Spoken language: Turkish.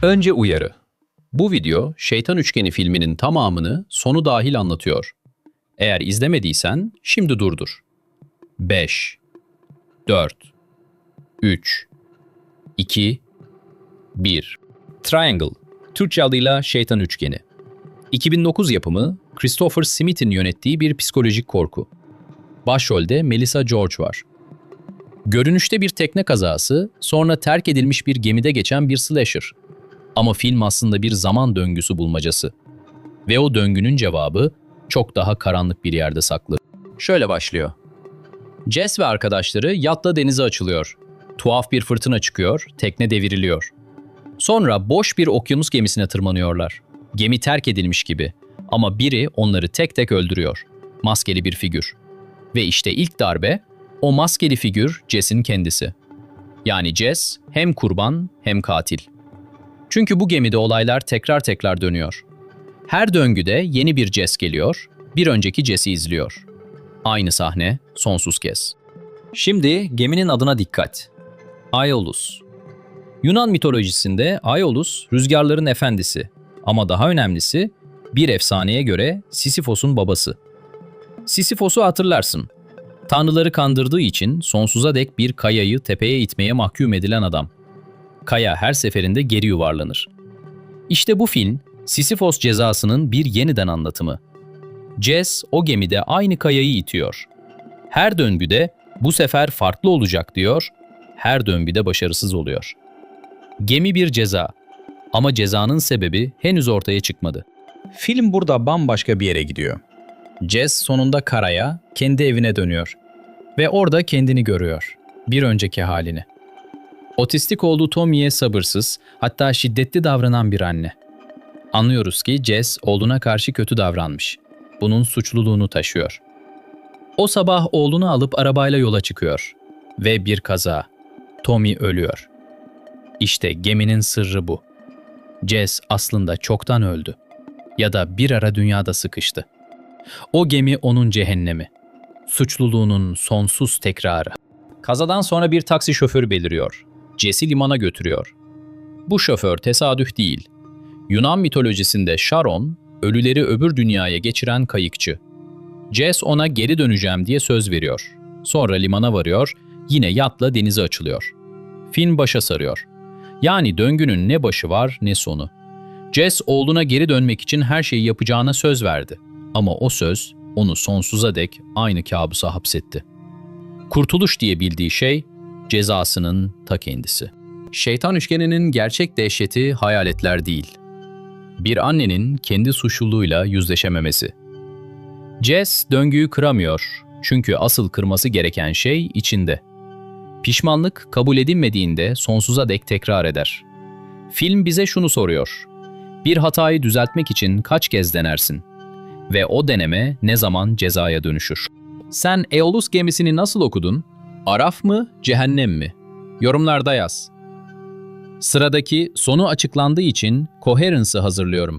Önce uyarı. Bu video Şeytan Üçgeni filminin tamamını sonu dahil anlatıyor. Eğer izlemediysen şimdi durdur. 5, 4, 3, 2, 1. Triangle, Türkçe adıyla Şeytan Üçgeni. 2009 yapımı, Christopher Smith'in yönettiği bir psikolojik korku. Başrolde Melissa George var. Görünüşte bir tekne kazası, sonra terk edilmiş bir gemide geçen bir slasher. Ama film aslında bir zaman döngüsü bulmacası. Ve o döngünün cevabı çok daha karanlık bir yerde saklı. Şöyle başlıyor. Jess ve arkadaşları yatla denize açılıyor. Tuhaf bir fırtına çıkıyor, tekne devriliyor. Sonra boş bir okyanus gemisine tırmanıyorlar. Gemi terk edilmiş gibi ama biri onları tek tek öldürüyor. Maskeli bir figür. Ve işte ilk darbe, o maskeli figür Jess'in kendisi. Yani Jess hem kurban hem katil. Çünkü bu gemide olaylar tekrar tekrar dönüyor. Her döngüde yeni bir Jess geliyor, bir önceki Jess'i izliyor. Aynı sahne sonsuz kez. Şimdi geminin adına dikkat. Aeolus. Yunan mitolojisinde Aeolus rüzgarların efendisi ama daha önemlisi bir efsaneye göre Sisyphos'un babası. Sisyphos'u hatırlarsın. Tanrıları kandırdığı için sonsuza dek bir kayayı tepeye itmeye mahkum edilen adam. Kaya her seferinde geri yuvarlanır. İşte bu film Sisyphos cezasının bir yeniden anlatımı. Jess o gemide aynı kayayı itiyor. Her döngüde bu sefer farklı olacak diyor, her döngüde başarısız oluyor. Gemi bir ceza ama cezanın sebebi henüz ortaya çıkmadı. Film burada bambaşka bir yere gidiyor. Jess sonunda karaya, kendi evine dönüyor ve orada kendini görüyor, bir önceki halini. Otistik olduğu Tommy'ye sabırsız, hatta şiddetli davranan bir anne. Anlıyoruz ki Jess oğluna karşı kötü davranmış. Bunun suçluluğunu taşıyor. O sabah oğlunu alıp arabayla yola çıkıyor ve bir kaza. Tommy ölüyor. İşte geminin sırrı bu. Jess aslında çoktan öldü. Ya da bir ara dünyada sıkıştı. O gemi onun cehennemi. Suçluluğunun sonsuz tekrarı. Kazadan sonra bir taksi şoförü beliriyor. Jess'i limana götürüyor. Bu şoför tesadüf değil. Yunan mitolojisinde Charon, ölüleri öbür dünyaya geçiren kayıkçı. Jess ona geri döneceğim diye söz veriyor. Sonra limana varıyor, yine yatla denize açılıyor. Film başa sarıyor. Yani döngünün ne başı var ne sonu. Jess oğluna geri dönmek için her şeyi yapacağına söz verdi. Ama o söz onu sonsuza dek aynı kabusa hapsetti. Kurtuluş diye bildiği şey cezasının ta kendisi. Şeytan üçgeninin gerçek dehşeti hayaletler değil. Bir annenin kendi suçluluğuyla yüzleşememesi. Jess döngüyü kıramıyor çünkü asıl kırması gereken şey içinde. Pişmanlık kabul edilmediğinde sonsuza dek tekrar eder. Film bize şunu soruyor. Bir hatayı düzeltmek için kaç kez denersin? Ve o deneme ne zaman cezaya dönüşür? Sen Aeolus gemisini nasıl okudun? Araf mı, cehennem mi? Yorumlarda yaz. Sıradaki sonu açıklandığı için Coherence'ı hazırlıyorum.